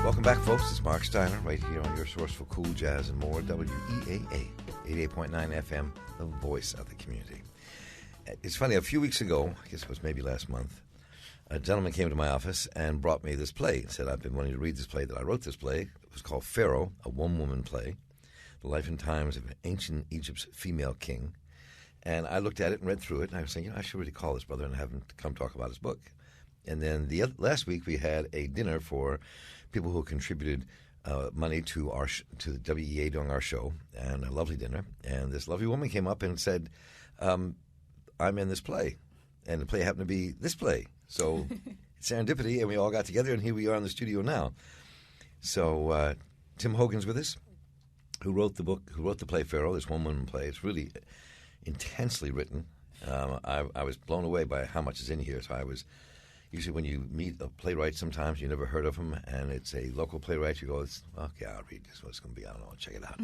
Welcome back, folks. It's Marc Steiner right here on your source for cool jazz and more, WEAA, 88.9 FM, the voice of the community. It's funny, a few weeks ago, I guess it was maybe last month, a gentleman came to my office and brought me this play. He said, I've been wanting to read this play, that I wrote this play. It was called Pharaoh, a one-woman play, the life and times of ancient Egypt's female king. And I looked at it and read through it, and I was saying, I should really call this brother and have him come talk about his book. And then last week we had a dinner for people who contributed money to the WEA during our show, and a lovely dinner. And this lovely woman came up and said, I'm in this play. And the play happened to be this play. So serendipity, and we all got together, and here we are in the studio now. So Tim Hogan's with us, who wrote the play Pharaoh, this one-woman play. It's really intensely written. I was blown away by how much is in here. So I was... Usually when you meet a playwright, sometimes you never heard of him, and it's a local playwright, you go, okay, I'll read this. What it's going to be, I don't know, I'll check it out.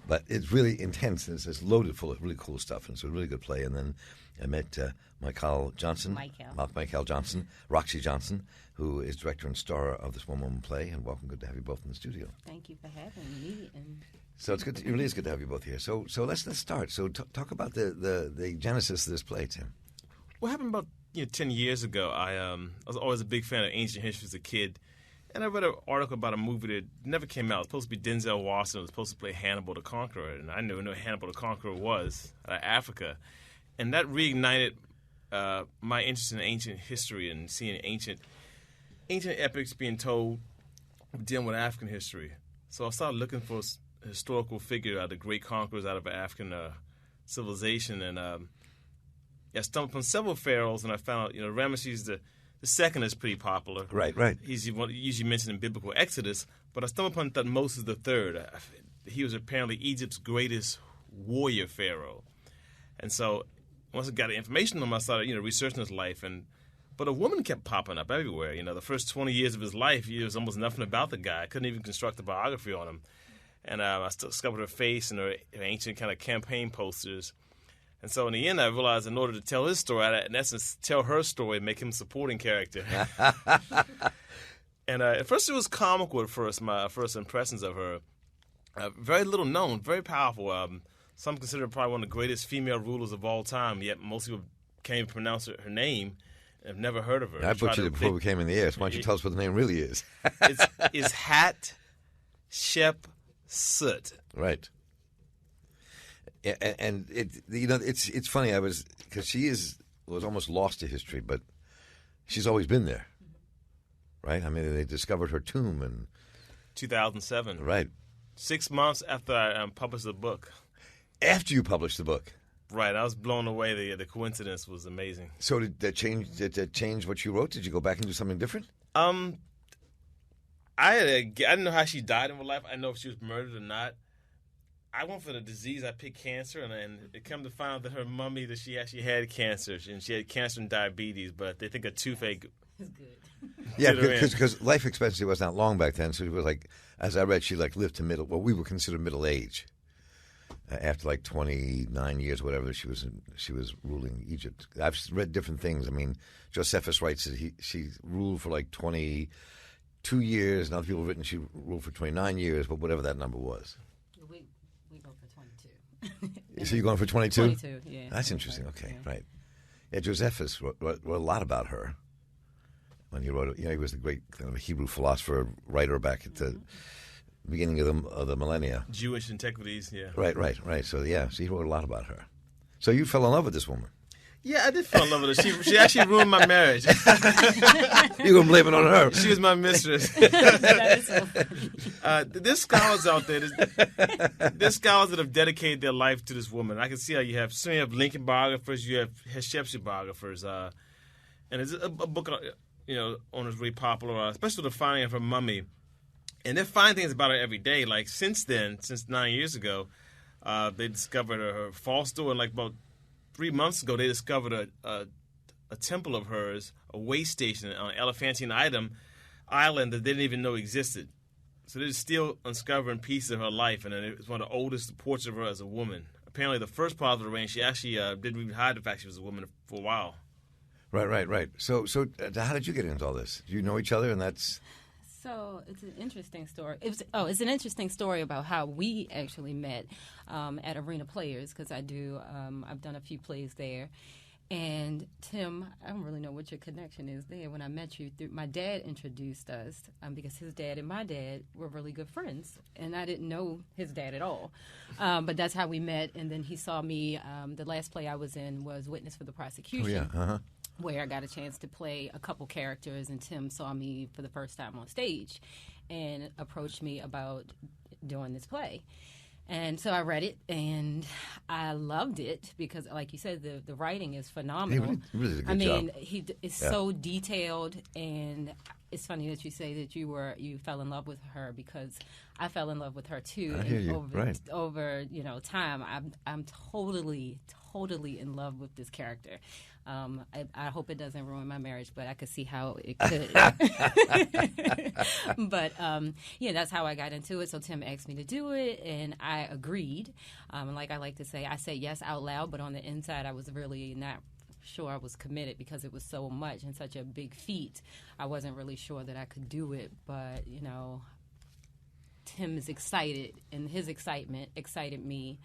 But it's really intense, and it's loaded full of really cool stuff, and it's a really good play. And then I met Michal Johnson, Michal Johnson, Roxie Johnson, who is director and star of this one-woman play, and welcome. Good to have you both in the studio. Thank you for having me. So it's good. It really is good to have you both here. So let's start. So talk about the genesis of this play, Tim. What happened about 10 years ago, I was always a big fan of ancient history as a kid, and I read an article about a movie that never came out. It was supposed to be Denzel Washington. It was supposed to play Hannibal the Conqueror, and I never knew who Hannibal the Conqueror was, out of Africa. And that reignited my interest in ancient history and seeing ancient epics being told dealing with African history. So I started looking for a historical figure out of the great conquerors out of African civilization, and I stumbled upon several pharaohs, and I found out, Ramesses the second is pretty popular. Right. He's usually mentioned in biblical Exodus, but I stumbled upon Thutmose the third. He was apparently Egypt's greatest warrior pharaoh. And so once I got the information on him, I started, researching his life. But a woman kept popping up everywhere. The first 20 years of his life, there was almost nothing about the guy. I couldn't even construct a biography on him. And I discovered her face and her ancient kind of campaign posters. And so in the end, I realized in order to tell his story, I had to, in essence, tell her story and make him a supporting character. And at first it was comical at first, my first impressions of her. Very little known, very powerful. Some consider her probably one of the greatest female rulers of all time, yet most people can't even pronounce her name and have never heard of her. I butchered it before we came in the air, so why don't you tell us what the name really is? It's Hatshepsut. Right. And it's funny. Because she was almost lost to history, but she's always been there, right? I mean, they discovered her tomb in 2007. Right. 6 months after I published the book. After you published the book. Right. I was blown away. The coincidence was amazing. So did that change what you wrote? Did you go back and do something different? I didn't know how she died in real life. I didn't know if she was murdered or not. I went for the disease. I picked cancer, and it come to find out that her mummy, that she actually had cancer, and she had cancer and diabetes, but they think a toothache is good. Yeah, because life expectancy was not long back then, so it was like, as I read, she lived to we would consider middle age. After 29 years, whatever, she was ruling Egypt. I've read different things. I mean, Josephus writes that she ruled for 22 years, and other people have written she ruled for 29 years, but whatever that number was. We go for 22. So you're going for 22? 22, yeah. That's interesting. Okay, yeah. Right. Yeah, Josephus wrote a lot about her when he wrote. He was the great kind of Hebrew philosopher, writer back at the beginning of the millennia. Jewish antiquities, yeah. Right. So he wrote a lot about her. So you fell in love with this woman. Yeah, I did fall in love with her. She actually ruined my marriage. You're going to blame it on her. She was my mistress. That is so funny. There's scholars out there. There's scholars that have dedicated their life to this woman. I can see how you have Lincoln biographers, you have Hatshepsut biographers, and there's a book on is really popular, especially the finding of her mummy. And they find things about her every day. Like since 9 years ago, they discovered her false door, and about 3 months ago, they discovered a temple of hers, a way station on Elephantine Island that they didn't even know existed. So they're still uncovering pieces of her life, and it's one of the oldest portraits of her as a woman. Apparently, the first part of the reign, she actually didn't even hide the fact she was a woman for a while. Right. So how did you get into all this? Do you know each other, and that's... So it's an interesting story. It's an interesting story about how we actually met at Arena Players, because I've done a few plays there. And Tim, I don't really know what your connection is there. When I met you, my dad introduced us because his dad and my dad were really good friends, and I didn't know his dad at all. But that's how we met. And then he saw me. The last play I was in was Witness for the Prosecution. Oh, yeah. Where I got a chance to play a couple characters, and Tim saw me for the first time on stage and approached me about doing this play. And so I read it, and I loved it because, like you said, the writing is phenomenal. He really did a good job. It's so detailed, and it's funny that you say that you fell in love with her, because I fell in love with her too. I hear you. Over time, I'm totally in love with this character. I hope it doesn't ruin my marriage, but I could see how it could. But that's how I got into it. So Tim asked me to do it, and I agreed. Like I like to say, I say yes out loud, but on the inside, I was really not sure I was committed because it was so much and such a big feat. I wasn't really sure that I could do it, but Tim is excited, and his excitement excited me.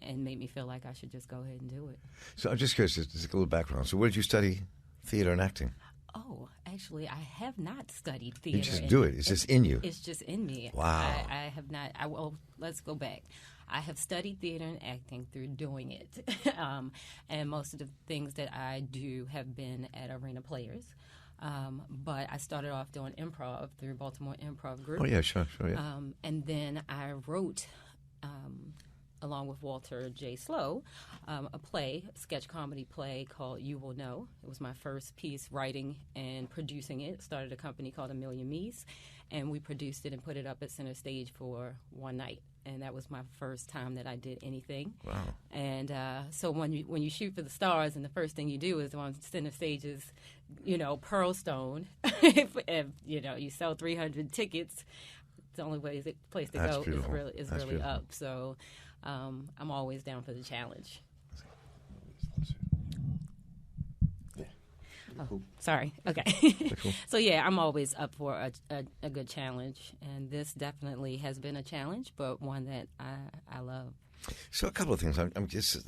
And made me feel like I should just go ahead and do it. So I'm just curious, just a little background. So where did you study theater and acting? Oh, actually, I have not studied theater. You just do it. It's just in you. It's just in me. Wow. I have not. Let's go back. I have studied theater and acting through doing it. And most of the things that I do have been at Arena Players. But I started off doing improv through Baltimore Improv Group. Oh, yeah, sure, yeah. And then I wrote... along with Walter J. Slow, a sketch comedy play called You Will Know. It was my first piece writing and producing it. Started a company called A Million Me's, and we produced it and put it up at Center Stage for one night. And that was my first time that I did anything. Wow. And so when you shoot for the stars, and the first thing you do is on Center Stage's, Pearl Stone, if you sell 300 tickets, it's the only place to That's go beautiful. is That's really beautiful. up. So I'm always down for the challenge. Oh, sorry. Okay. Cool. So yeah, I'm always up for a good challenge, and this definitely has been a challenge, but one that I love. So a couple of things. I'm just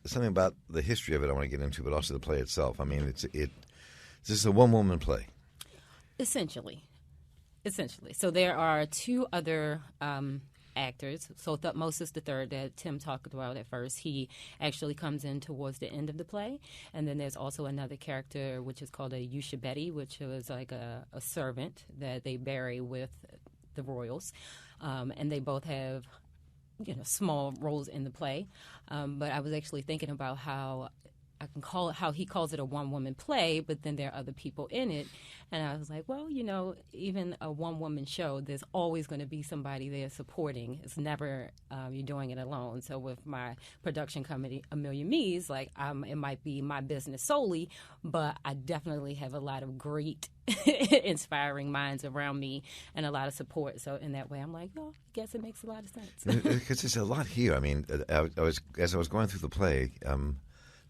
something about the history of it I want to get into, but also the play itself. I mean, this is a one-woman play. Essentially. So there are two other actors. So Moses III that Tim talked about at first, he actually comes in towards the end of the play. And then there's also another character which is called a Yushabeti, which was like a servant that they bury with the royals. And they both have small roles in the play. But I was actually thinking about how he calls it a one-woman play, but then there are other people in it. And I was like, well, even a one-woman show, there's always going to be somebody there supporting. It's never you're doing it alone. So with my production company, A Million Me's, it might be my business solely, but I definitely have a lot of great, inspiring minds around me and a lot of support. So in that way, I'm like, I guess it makes a lot of sense. Because there's a lot here. I mean, as I was going through the play,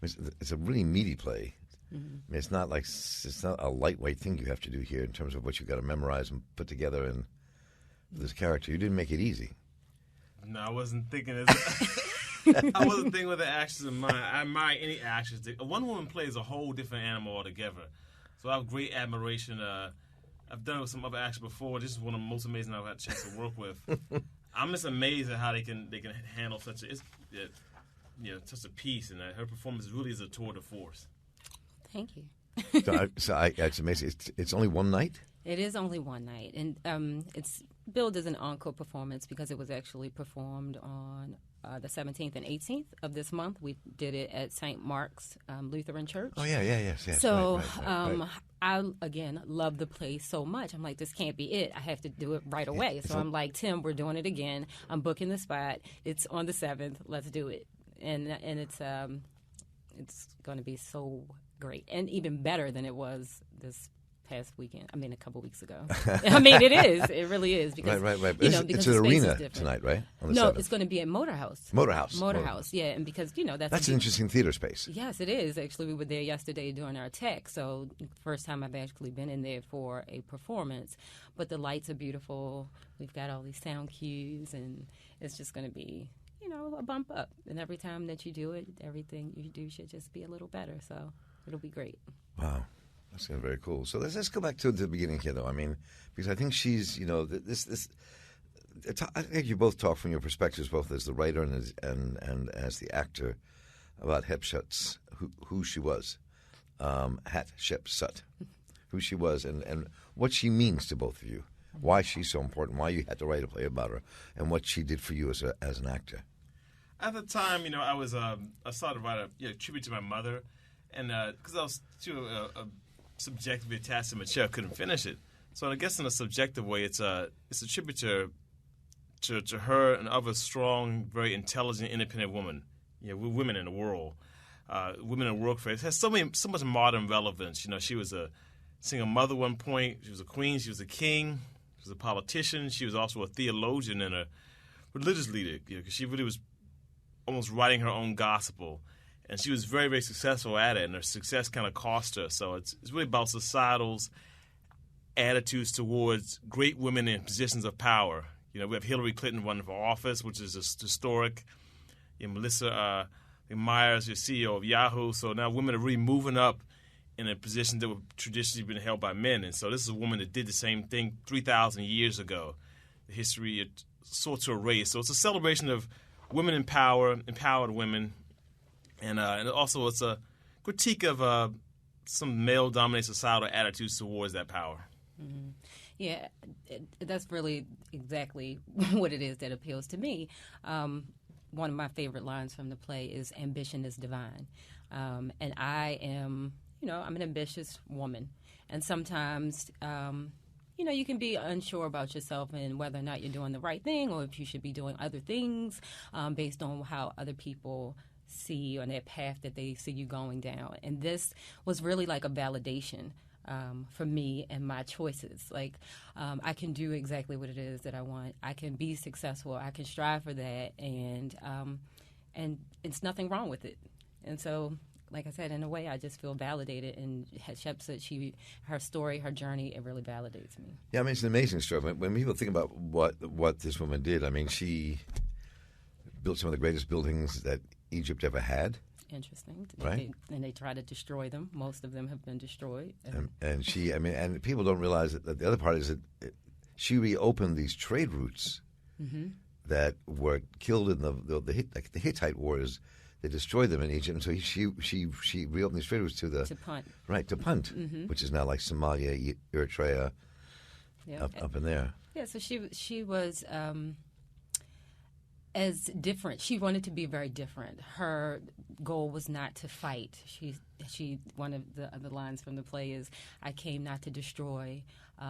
it's a really meaty play. Mm-hmm. I mean, it's not a lightweight thing you have to do here in terms of what you've got to memorize and put together in this character. You didn't make it easy. No, I wasn't thinking I wasn't thinking with the actors in mind. I admire any actors. A one-woman play is a whole different animal altogether. So I have great admiration. I've done it with some other actors before. This is one of the most amazing I've had a chance to work with. I'm just amazed at how they can handle such a piece, and her performance really is a tour de force. Thank you. It's amazing. It's only one night? It is only one night, and it's billed as an encore performance because it was actually performed on the 17th and 18th of this month. We did it at St. Mark's Lutheran Church. Oh, yes. So right. I, again, love the play so much. I'm like, this can't be it. I have to do it right away. So I'm like, Tim, we're doing it again. I'm booking the spot. It's on the 7th. Let's do it. And it's going to be so great, and even better than it was this past weekend. I mean, a couple weeks ago. I mean, it is. It really is. Because, right. Because It's the an space is arena different. tonight, right? On the No, 7th. it's going to be at Motorhouse. Motorhouse. Yeah, and because, That's an interesting theater space. Yes, it is. Actually, we were there yesterday doing our tech, so first time I've actually been in there for a performance. But the lights are beautiful. We've got all these sound cues, and it's just going to be, a bump up. And every time that you do it, everything you do should just be a little better. So it'll be great. Wow. That's very cool. So let's go back to the beginning here, though. I mean, because I think she's, I think you both talk from your perspectives, both as the writer and as the actor, about Hatshepsut, who she was, Hatshepsut, who she was, and what she means to both of you, why she's so important, why you had to write a play about her, and what she did for you as an actor. At the time, I started to write a tribute to my mother, and because I was too subjectively attached to Michal, I couldn't finish it. So I guess in a subjective way, it's a tribute to her and other strong, very intelligent, independent women. Women in the world, women in the workforce. It has so much modern relevance. She was a single mother at one point. She was a queen. She was a king. She was a politician. She was also a theologian and a religious leader. Because she really was almost writing her own gospel. And she was very, very successful at it, and her success kind of cost her. So it's really about societal's attitudes towards great women in positions of power. We have Hillary Clinton running for office, which is just historic. Melissa Myers, your CEO of Yahoo. So now women are really moving up in a position that would traditionally been held by men. And so this is a woman that did the same thing 3,000 years ago. The history sort to erase. So it's a celebration of women in power, empowered women. And also it's a critique of some male-dominated societal attitudes towards that power. Mm-hmm. Yeah, that's really exactly what it is that appeals to me. One of my favorite lines from the play is "Ambition is divine," and I am, I'm an ambitious woman, and sometimes, you can be unsure about yourself and whether or not you're doing the right thing, or if you should be doing other things based on how other people see you on that path that they see you going down. And this was really like a validation for me and my choices. Like, I can do exactly what it is that I want. I can be successful. I can strive for that, and it's nothing wrong with it. And so, like I said, in a way, I just feel validated. And Hatshepsut, her story, her journey, it really validates me. Yeah, I mean, it's an amazing story. When people think about what this woman did, I mean, she built some of the greatest buildings that Egypt ever had. Interesting. Right. And they try to destroy them. Most of them have been destroyed. And she, I mean, and people don't realize that the other part is that she reopened these trade routes that were killed in the Hittite wars. They destroyed them in Egypt, and so she reopened these trade routes to Punt. Right, to Punt, which is now like Somalia, Eritrea, up in there. Yeah, so she was as different. She wanted to be very different. Her goal was not to fight. She one of the other lines from the play is, "I came not to destroy,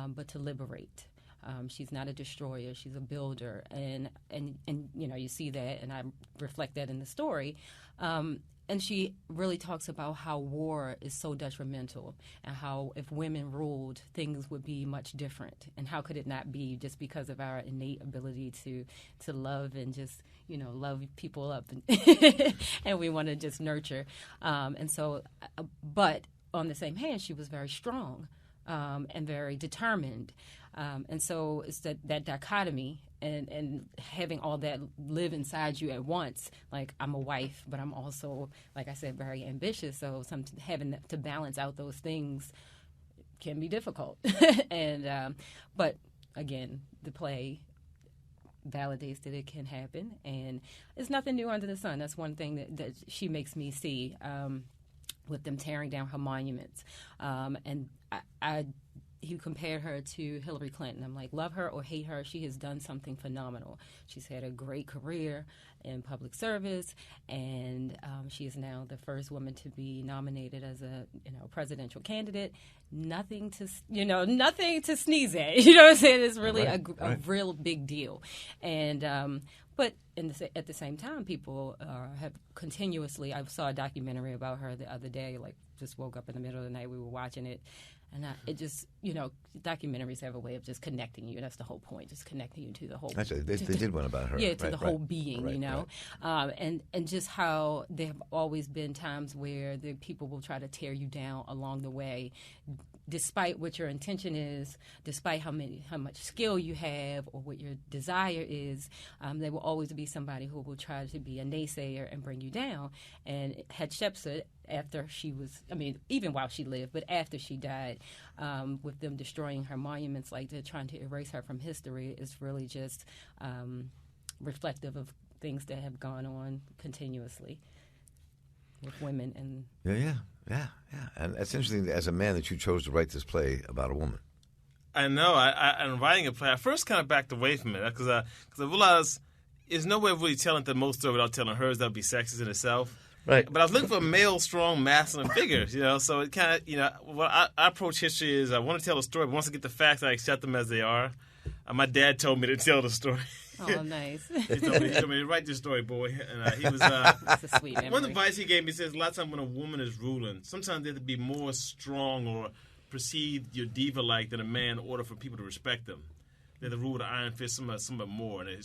but to liberate." She's not a destroyer. She's a builder, and you see that, and I reflect that in the story. And she really talks about how war is so detrimental, and how if women ruled, things would be much different. And how could it not be, just because of our innate ability to love and just love people up, and we want to just nurture. And so, but on the same hand, she was very strong and very determined. And so it's that dichotomy and having all that live inside you at once. Like, I'm a wife, but I'm also, like I said, very ambitious. So having to balance out those things can be difficult. But again, the play validates that it can happen. And it's nothing new under the sun. That's one thing that she makes me see with them tearing down her monuments. And he compared her to Hillary Clinton. I'm like, love her or hate her, she has done something phenomenal. She's had a great career in public service, and she is now the first woman to be nominated as a presidential candidate. Nothing to sneeze at. You know what I'm saying? It's really a real big deal. And but at the same time, people have continuously. I saw a documentary about her the other day. Like, just woke up in the middle of the night. We were watching it. And it just, documentaries have a way of just connecting you. That's the whole point, just connecting you to the whole. Actually, they did one about her. Yeah, to right, the whole being, Right. And just how there have always been times where the people will try to tear you down along the way, despite what your intention is, despite how much skill you have or what your desire is. There will always be somebody who will try to be a naysayer and bring you down. And Hatshepsut, after she was, even while she lived, but after she died, with them destroying her monuments, like they're trying to erase her from history, is really just reflective of things that have gone on continuously with women. And Yeah. And it's interesting, as a man, that you chose to write this play about a woman. I know. I'm writing a play. I first kind of backed away from it because I realized there's no way of really telling the most story without telling hers. That would be sexist in itself. Right. But I was looking for male, strong, masculine figures, So it kind of, what I approach history is I want to tell a story, but once I get the facts, I accept them as they are. My dad told me to tell the story. Oh, nice. He told me to write this story, boy. And he was. That's a sweet memory. One advice he gave me says a lot of times when a woman is ruling, sometimes they have to be more strong or perceived your diva-like than a man in order for people to respect them. They're the rule of the iron fist somewhat more, and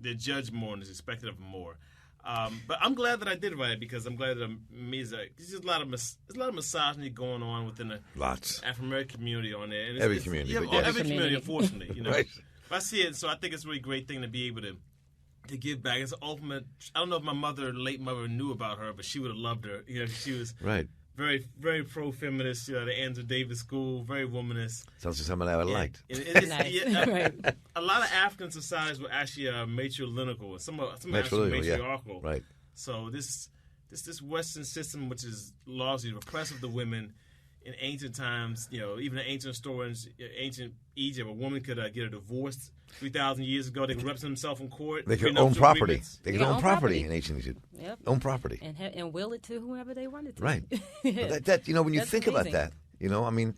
they're judged more and is expected of them more. But I'm glad that I did write it because I'm glad that there's a lot of misogyny going on within the African American community on there. And every community, every community, unfortunately, Right. But I see it, so I think it's a really great thing to be able to give back. It's an ultimate. I don't know if my late mother, knew about her, but she would have loved her. She was right. Very, very pro-feminist. The Andrew Davis School, very womanist. Sounds like something I would have liked. Nice. A lot of African societies were actually matrilineal, and some actually matriarchal. Yeah. Right. So this Western system, which is largely repressive to women, in ancient times, even in ancient historians, ancient Egypt, a woman could get a divorce 3,000 years ago. They could represent themselves in court. They could own property. Agreements. They could own property in ancient Egypt. Yep. Own property. And will it to whoever they wanted to. Right. But when you That's think amazing. about that,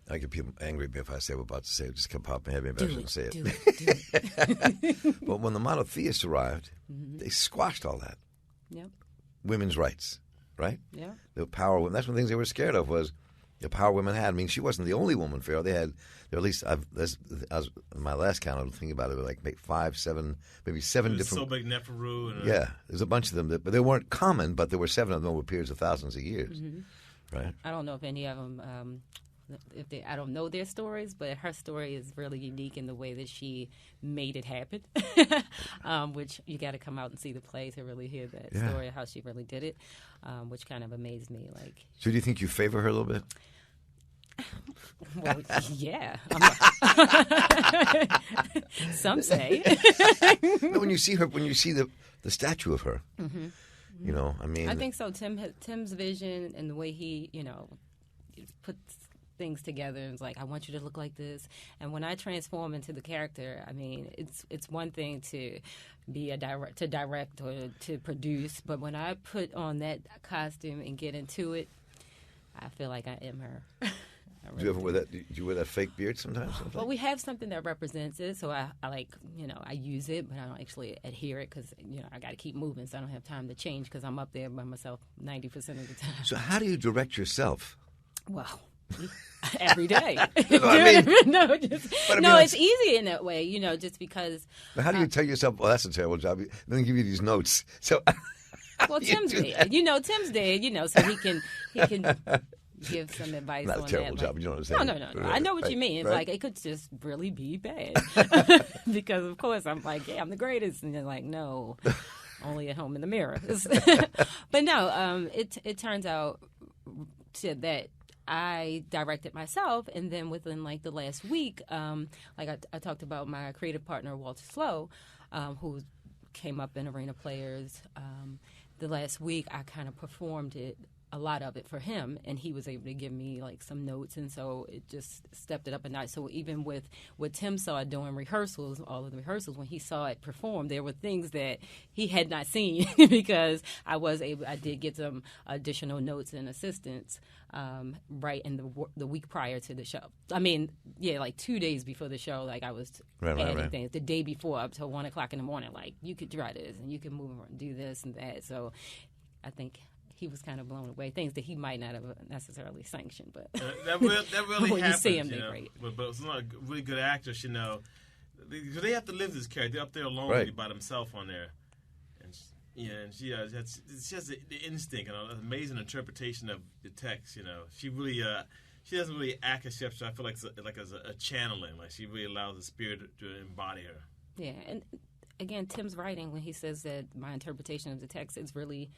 I get people angry if I say what I'm about to say. It just come pop in my head. Maybe I shouldn't say it. Do it. But when the monotheists arrived, they squashed all that. Yep. Women's rights, right? Yeah. The power of women. That's one of the things they were scared of was the power women had. She wasn't the only woman, Pharaoh. They had, or at least my last count, I was thinking about it, like 5, 7, maybe 7 different. Sobek Neferu. There's a bunch of them, but they weren't common, but there were 7 of them over periods of thousands of years. Mm-hmm. Right? I don't know if any of them, I don't know their stories, but her story is really unique in the way that she made it happen, which you got to come out and see the play to really hear that story of how she really did it, which kind of amazed me. So do you think you favor her a little bit? Well, yeah. Some say. No, when you see the statue of her, I think so. Tim's vision and the way he, puts things together and it's like, I want you to look like this. And when I transform into the character, it's one thing to be to direct or to produce, but when I put on that costume and get into it, I feel like I am her. Do you ever wear that? Do you wear that fake beard sometimes? Well, we have something that represents it, so I I use it, but I don't actually adhere it because I got to keep moving, so I don't have time to change because I'm up there by myself 90% of the time. So how do you direct yourself? Well, every day. No, it's easy in that way, just because. But how do you tell yourself, well, that's a terrible job? Let me give you these notes. So. Well, Tim's dead. Tim's dead. So he can give some advice Not on a terrible that. job. You know what I'm saying? No. I know what you mean. It's like it could just really be bad because, of course, I'm like, yeah, I'm the greatest, and they're like, no, only at home in the mirror. But no, it turns out that I directed myself, and then within the last week, I talked about my creative partner Walter Slow, who came up in Arena Players. The last week, I kind of performed a lot of it for him, and he was able to give me some notes, and so it just stepped it up a notch. So even with what Tim saw doing rehearsals, all of the rehearsals, when he saw it perform, there were things that he had not seen because I did get some additional notes and assistance right in the week prior to the show. 2 days before the show, I was adding things. The day before, up till 1:00 in the morning, you could try this and you can move and do this and that. So I think he was kind of blown away. Things that he might not have necessarily sanctioned, but that really when happens. you see him, you they're know? great. But some like really good actors, because they have to live this character. They're up there alone Right. by themselves on there, and she has the instinct and an amazing interpretation of the text. She really she doesn't really act as Hatshepsut. I feel like as a channeling. Like she really allows the spirit to embody her. Yeah, and again, Tim's writing when he says that my interpretation of the text is really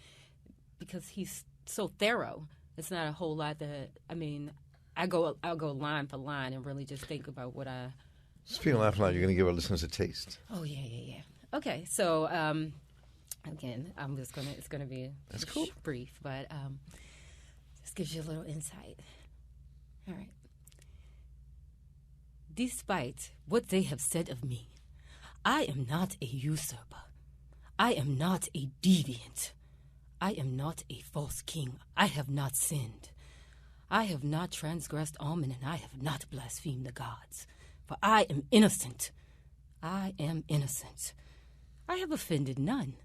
because he's so thorough. It's not a whole lot that I'll go line for line and really just think about what I. Speaking of laughing loud, you're going to give our listeners a taste. Oh yeah. Okay, so again, it's gonna be That's cool. brief, but this gives you a little insight. All right. Despite what they have said of me, I am not a usurper. I am not a deviant. I am not a false king. I have not sinned. I have not transgressed Amen, and I have not blasphemed the gods. For I am innocent. I am innocent. I have offended none.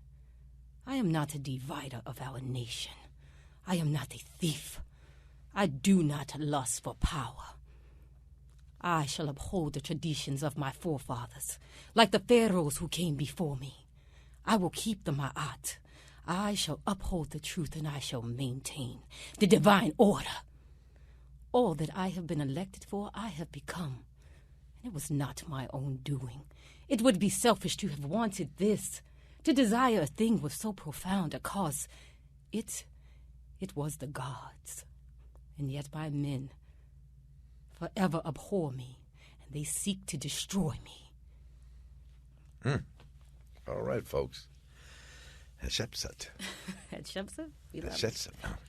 I am not a divider of our nation. I am not a thief. I do not lust for power. I shall uphold the traditions of my forefathers, like the pharaohs who came before me. I will keep the ma'at. I shall uphold the truth, and I shall maintain the divine order. All that I have been elected for, I have become. And it was not my own doing. It would be selfish to have wanted this, to desire a thing with so profound a cause. It was the gods. And yet my men forever abhor me, and they seek to destroy me. All right, folks. Hatshepsut. Hatshepsut?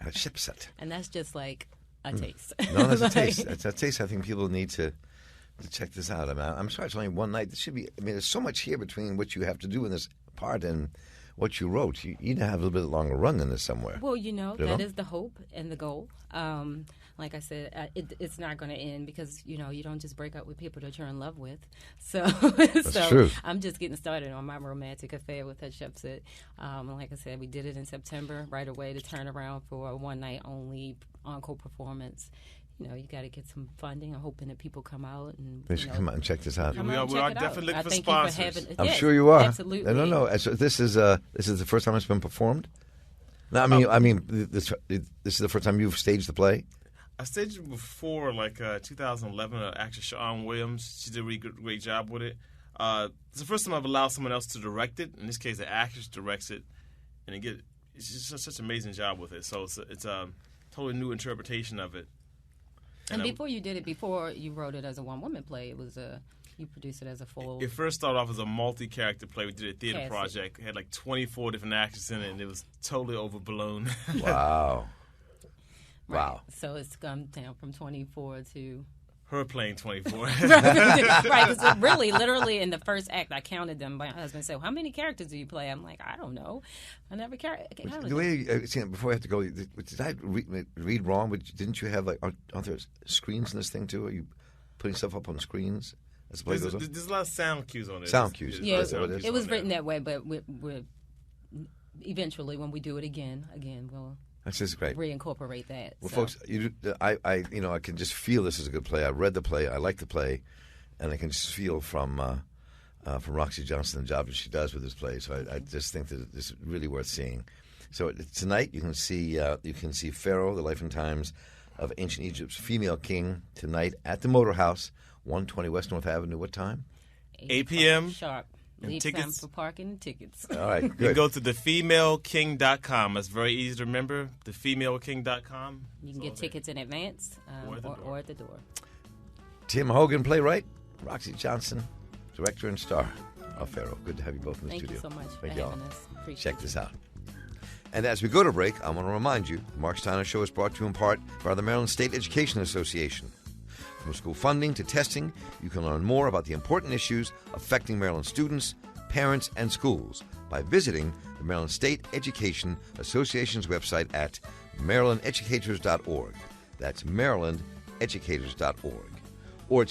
Hatshepsut. And that's just like a taste. No, that's a taste. That's a taste. I think people need to check this out. I'm sorry it's only one night. This should be. There's so much here between what you have to do in this part and what you wrote. You need to have a little bit longer run than this somewhere. Well, that is the hope and the goal. Like I said, it's not going to end because, you don't just break up with people that you're in love with. So, true. I'm just getting started on my romantic affair with Hatshepsut. Like I said, we did it in September right away to turn around for a one-night-only encore performance. You got to get some funding. I'm hoping that people come out and they should come out and check this out. We are definitely looking for sponsors. I'm sure you are. Absolutely. No. So this is the first time it's been performed. No, this is the first time you've staged the play. I staged it before, 2011. Actress Shawn Williams, she did a really great job with it. It's the first time I've allowed someone else to direct it. In this case, the actress directs it, and it's just such an amazing job with it. So it's a totally new interpretation of it. And before you wrote it as a one-woman play, it was you produced it as a full. It first started off as a multi-character play. We did a theater project. It had 24 different actors in it, and it was totally overblown. Wow. Right. Wow. So it's come down from 24 to... Her playing 24. Right, because really, literally in the first act, I counted them. My husband said, how many characters do you play? I'm like, I don't know. I never counted The way before I have to go, did I read wrong? Didn't you have, aren't there screens in this thing, too? Are you putting stuff up on screens as the play goes on? There's a lot of sound cues on it. Sound cues. Yeah, it was written that way, but we're eventually, when we do it again, we'll... That's just great. Reincorporate that. Well, folks, I can just feel this is a good play. I read the play. I like the play, and I can just feel from Roxie Johnson the job that she does with this play. So I just think that this is really worth seeing. So tonight you can see Pharaoh, the life and times of ancient Egypt's female king, tonight at the Motor House, 120 West North Avenue. What time? 8 p.m. Sharp. Leave time for parking and tickets. All right, good. You can go to thefemaleking.com. It's very easy to remember, thefemaleking.com. You can get tickets in advance or at the door. Tim Hogan, playwright. Roxie Johnson, director and star of Pharaoh. Good to have you both in the Thank studio. Thank you so much Thank for y'all. having us. Appreciate Check this out. And as we go to break, I want to remind you, the Marc Steiner Show is brought to you in part by the Maryland State Education Association. From school funding to testing, you can learn more about the important issues affecting Maryland students, parents, and schools by visiting the Maryland State Education Association's website at marylandeducators.org. That's marylandeducators.org. Or